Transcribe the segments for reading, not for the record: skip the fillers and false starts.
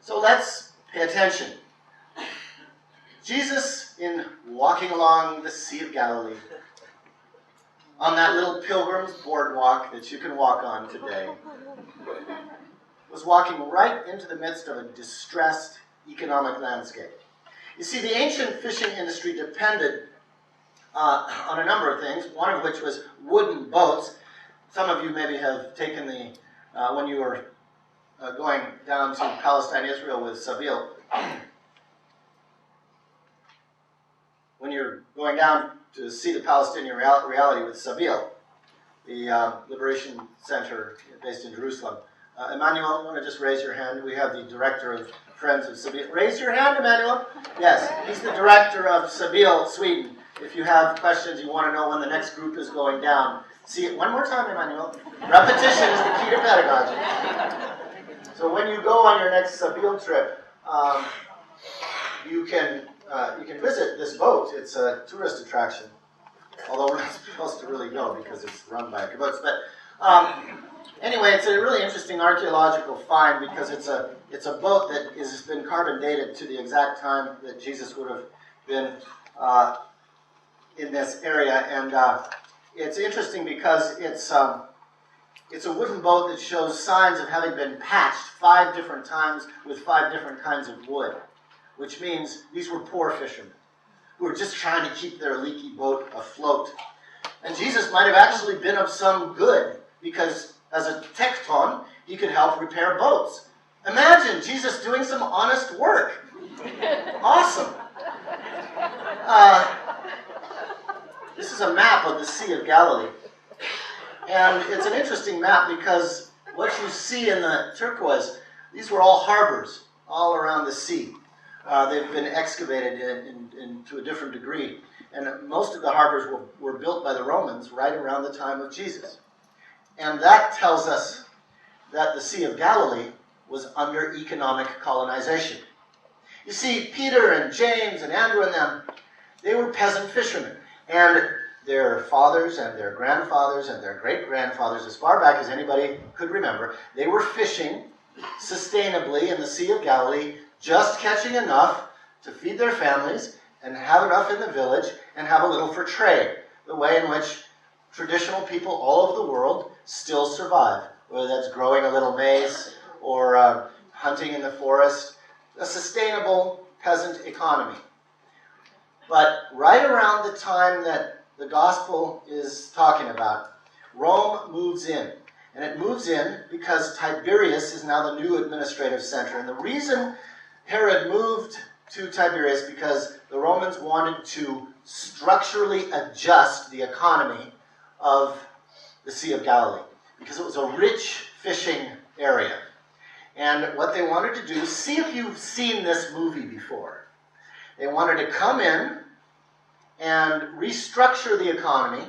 So let's pay attention. Jesus, in walking along the Sea of Galilee, on that little pilgrim's boardwalk that you can walk on today, was walking right into the midst of a distressed economic landscape. You see, the ancient fishing industry depended on a number of things, one of which was wooden boats. Some of you maybe have taken the, when you were going down to Palestine, Israel with Sabil, when you're going down to see the Palestinian reality with Sabil, the Liberation Center based in Jerusalem. Emmanuel, you want to just raise your hand? We have the director of Friends of Sabil. Raise your hand, Emmanuel. Yes, he's the director of Sabil, Sweden. If you have questions, you want to know when the next group is going down. See it one more time, Emmanuel. Repetition is the key to pedagogy. So when you go on your next Sabil trip, you can visit this boat. It's a tourist attraction, although we're not supposed to really go because it's run by kibbutz. But anyway, it's a really interesting archaeological find because it's a boat that has been carbon dated to the exact time that Jesus would have been in this area, and it's interesting because it's a wooden boat that shows signs of having been patched 5 different times with 5 different kinds of wood, which means these were poor fishermen who were just trying to keep their leaky boat afloat. And Jesus might have actually been of some good because as a tekton, he could help repair boats. Imagine Jesus doing some honest work. Awesome. This is a map of the Sea of Galilee. And it's an interesting map because what you see in the turquoise, these were all harbors all around the sea. They've been excavated to a different degree. And most of the harbors were built by the Romans right around the time of Jesus. And that tells us that the Sea of Galilee was under economic colonization. You see, Peter and James and Andrew and them, they were peasant fishermen. And their fathers and their grandfathers and their great-grandfathers, as far back as anybody could remember, they were fishing sustainably in the Sea of Galilee, just catching enough to feed their families and have enough in the village and have a little for trade, the way in which traditional people all over the world still survive, whether that's growing a little maize or hunting in the forest, a sustainable peasant economy. But right around the time that the gospel is talking about, Rome moves in. And it moves in because Tiberias is now the new administrative center. And the reason Herod moved to Tiberias because the Romans wanted to structurally adjust the economy of the Sea of Galilee because it was a rich fishing area. And what they wanted to do, see if you've seen this movie before. They wanted to come in and restructure the economy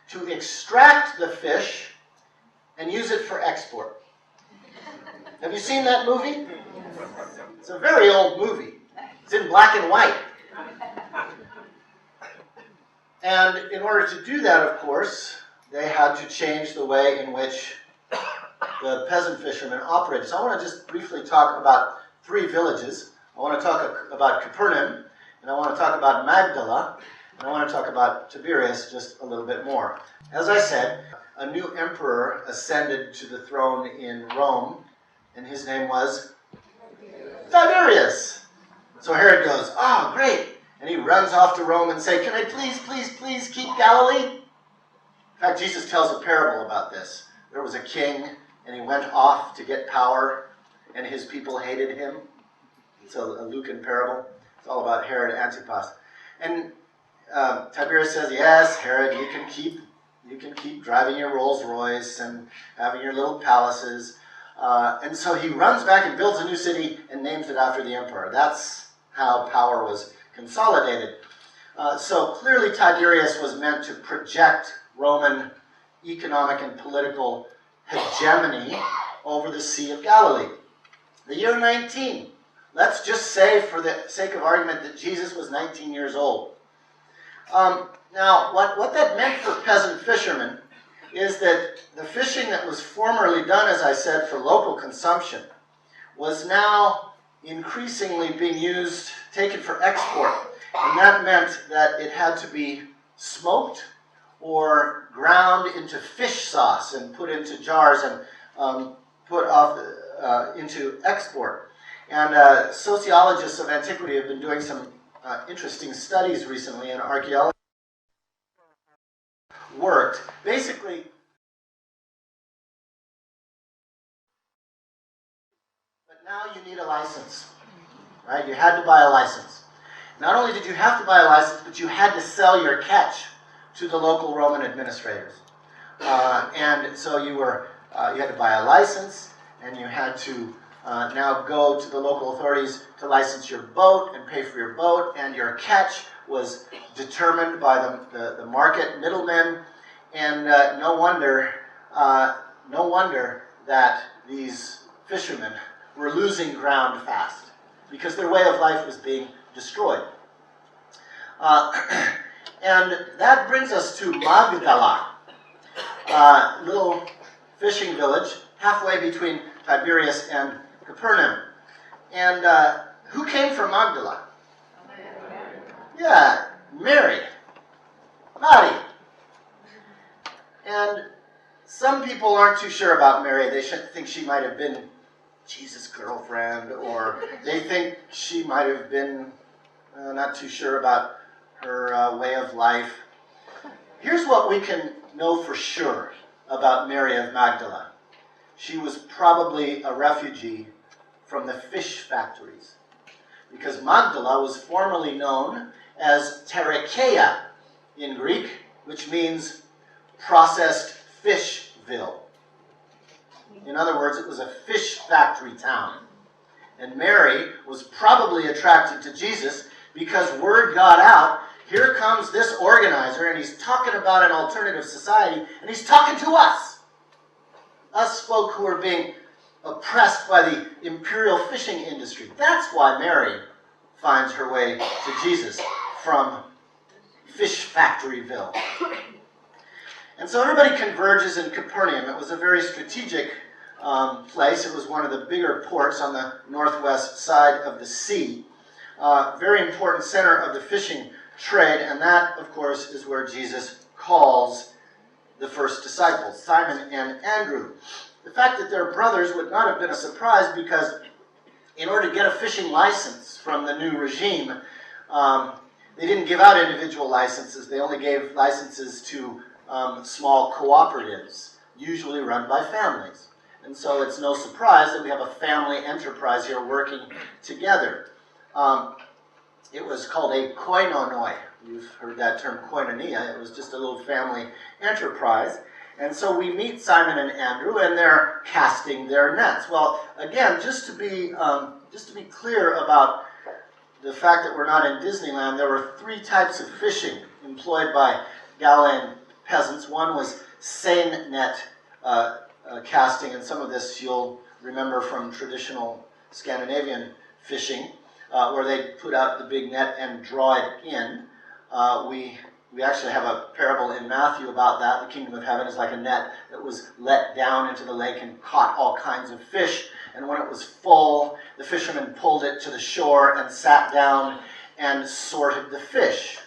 to extract the fish and use it for export. Have you seen that movie? It's a very old movie. It's in black and white. And in order to do that, of course, they had to change the way in which the peasant fishermen operated. So I want to just briefly talk about 3 villages. I want to talk about Capernaum, and I want to talk about Magdala, and I want to talk about Tiberias just a little bit more. As I said, a new emperor ascended to the throne in Rome, and his name was Tiberias. So Herod goes, "Oh, great." And he runs off to Rome and says, "Can I please keep Galilee?" In fact, Jesus tells a parable about this. There was a king, and he went off to get power, and his people hated him. It's a Lucan parable. It's all about Herod Antipas. And Tiberius says, "Yes, Herod, you can keep driving your Rolls Royce and having your little palaces." And so he runs back and builds a new city and names it after the emperor. That's how power was consolidated. So clearly Tiberius was meant to project Roman economic and political hegemony over the Sea of Galilee. The year 19. Let's just say, for the sake of argument, that Jesus was 19 years old. Now, what that meant for peasant fishermen is that the fishing that was formerly done, as I said, for local consumption, was now increasingly being used, taken for export. And that meant that it had to be smoked or ground into fish sauce and put into jars and put off into export. And sociologists of antiquity have been doing some interesting studies recently, and archaeology worked. Basically, but now you need a license, right? You had to buy a license. Not only did you have to buy a license, but you had to sell your catch to the local Roman administrators. And so you had to buy a license, and you had to now go to the local authorities to license your boat and pay for your boat, and your catch was determined by the market middlemen, and no wonder that these fishermen were losing ground fast, because their way of life was being destroyed. And that brings us to Magdala, a little fishing village halfway between Tiberias and Capernaum. And who came from Magdala? Yeah, Mary. Mary. And some people aren't too sure about Mary. They think she might have been Jesus' girlfriend, or they think she might have been not too sure about her way of life. Here's what we can know for sure about Mary of Magdala. She was probably a refugee from the fish factories, because Magdala was formerly known as Tiberias in Greek, which means processed fishville. In other words, it was a fish factory town. And Mary was probably attracted to Jesus because word got out, here comes this organizer, and he's talking about an alternative society, and he's talking to us folk who are being oppressed by the imperial fishing industry. That's why Mary finds her way to Jesus from Fish Factoryville. And so everybody converges in Capernaum. It was a very strategic place. It was one of the bigger ports on the northwest side of the sea. Very important center of the fishing trade, and that, of course, is where Jesus calls the first disciples, Simon and Andrew. The fact that they're brothers would not have been a surprise, because in order to get a fishing license from the new regime, they didn't give out individual licenses. They only gave licenses to small cooperatives, usually run by families. And so it's no surprise that we have a family enterprise here working together. It was called a koinonoi. You've heard that term, koinonia. It was just a little family enterprise. And so we meet Simon and Andrew, and they're casting their nets. Well, again, just to be clear about the fact that we're not in Disneyland, there were three types of fishing employed by Galilean peasants. One was seine net casting, and some of this you'll remember from traditional Scandinavian fishing, where they put out the big net and draw it in. We actually have a parable in Matthew about that. The kingdom of heaven is like a net that was let down into the lake and caught all kinds of fish. And when it was full, the fishermen pulled it to the shore and sat down and sorted the fish.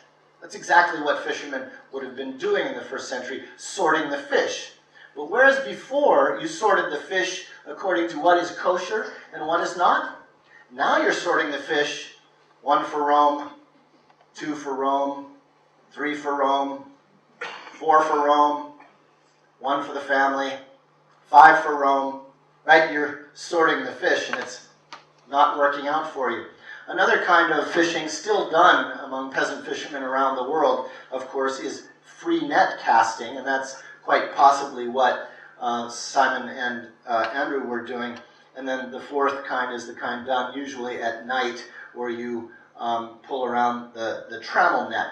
That's exactly what fishermen would have been doing in the first century, sorting the fish. But whereas before you sorted the fish according to what is kosher and what is not, now you're sorting the fish, 1 for Rome, 2 for Rome, 3 for Rome, 4 for Rome, 1 for the family, 5 for Rome, right? You're sorting the fish, and it's not working out for you. Another kind of fishing still done among peasant fishermen around the world, of course, is free net casting, and that's quite possibly what Simon and Andrew were doing. And then the fourth kind is the kind done usually at night, where you pull around the trammel net.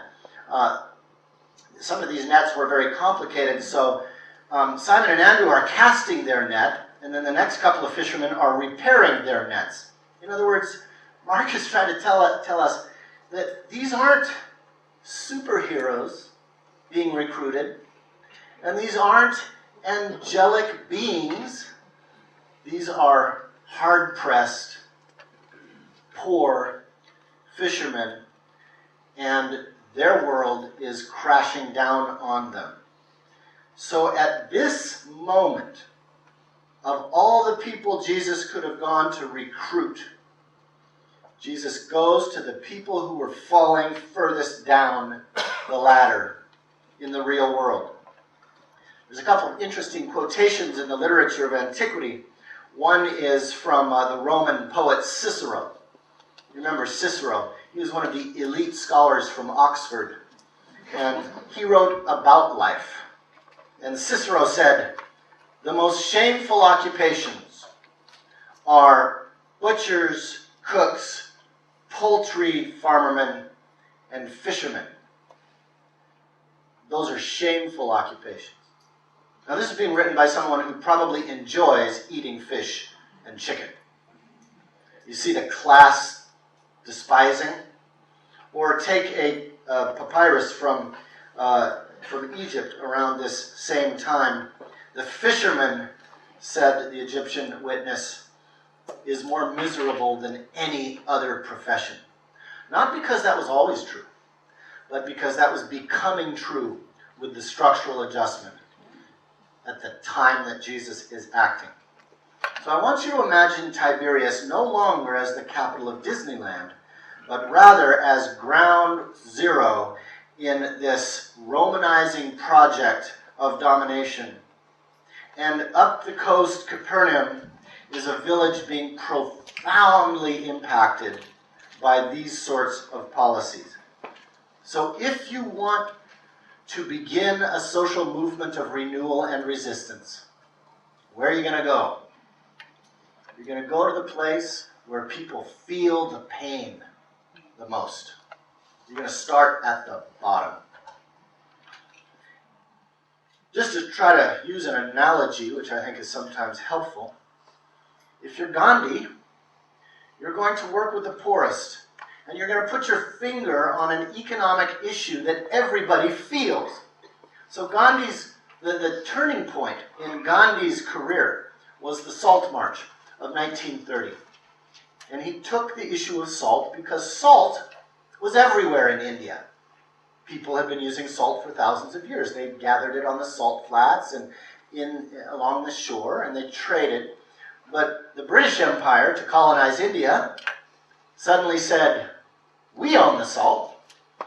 Some of these nets were very complicated, so Simon and Andrew are casting their net, and then the next couple of fishermen are repairing their nets. In other words, Mark is trying to tell us that these aren't superheroes being recruited, and these aren't angelic beings. These are hard-pressed poor fishermen, and their world is crashing down on them. So at this moment, of all the people Jesus could have gone to recruit, Jesus goes to the people who were falling furthest down the ladder in the real world. There's a couple of interesting quotations in the literature of antiquity. One is from the Roman poet Cicero. You remember Cicero? He was one of the elite scholars from Oxford. And he wrote about life. And Cicero said, "The most shameful occupations are butchers, cooks, poultry farmermen, and fishermen." Those are shameful occupations. Now this is being written by someone who probably enjoys eating fish and chicken. You see the class despising? Or take a papyrus from Egypt around this same time. The fisherman, said the Egyptian witness, is more miserable than any other profession. Not because that was always true, but because that was becoming true with the structural adjustment at the time that Jesus is acting. So I want you to imagine Tiberias no longer as the capital of Disneyland, but rather as ground zero in this Romanizing project of domination. And up the coast, Capernaum is a village being profoundly impacted by these sorts of policies. So if you want to begin a social movement of renewal and resistance, where are you going to go? You're going to go to the place where people feel the pain the most. You're going to start at the bottom. Just to try to use an analogy, which I think is sometimes helpful, if you're Gandhi, you're going to work with the poorest, and you're going to put your finger on an economic issue that everybody feels. So the turning point in Gandhi's career was the Salt March of 1930. And he took the issue of salt because salt was everywhere in India. People had been using salt for thousands of years. They gathered it on the salt flats and along the shore, and they traded. But the British Empire, to colonize India, suddenly said, "We own the salt,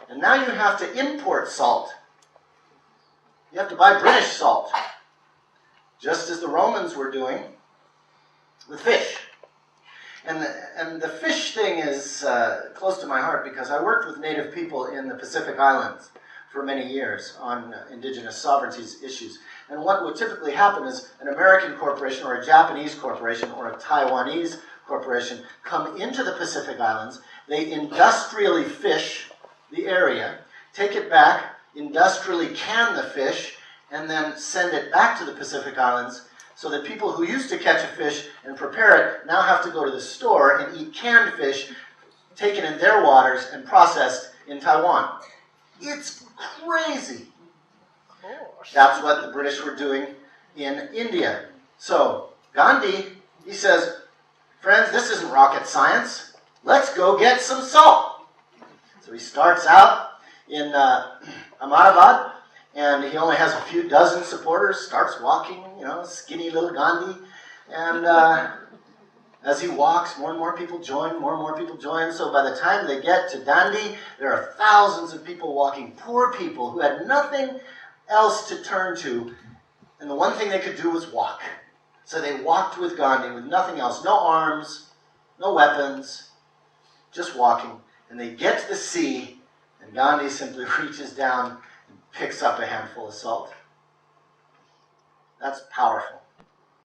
and now you have to import salt. You have to buy British salt," just as the Romans were doing with fish. And the fish thing is close to my heart because I worked with Native people in the Pacific Islands for many years on indigenous sovereignty issues. And what would typically happen is an American corporation or a Japanese corporation or a Taiwanese corporation come into the Pacific Islands, they industrially fish the area, take it back, industrially can the fish, and then send it back to the Pacific Islands, so that people who used to catch a fish and prepare it now have to go to the store and eat canned fish taken in their waters and processed in Taiwan. It's crazy. That's what the British were doing in India. So Gandhi, he says, "Friends, this isn't rocket science. Let's go get some salt." So he starts out in Ahmedabad, and he only has a few dozen supporters, starts walking, skinny little Gandhi. And as he walks, more and more people join, more and more people join. So by the time they get to Dandi, there are thousands of people walking, poor people who had nothing else to turn to. And the one thing they could do was walk. So they walked with Gandhi with nothing else, no arms, no weapons, just walking. And they get to the sea, and Gandhi simply reaches down and picks up a handful of salt. That's powerful.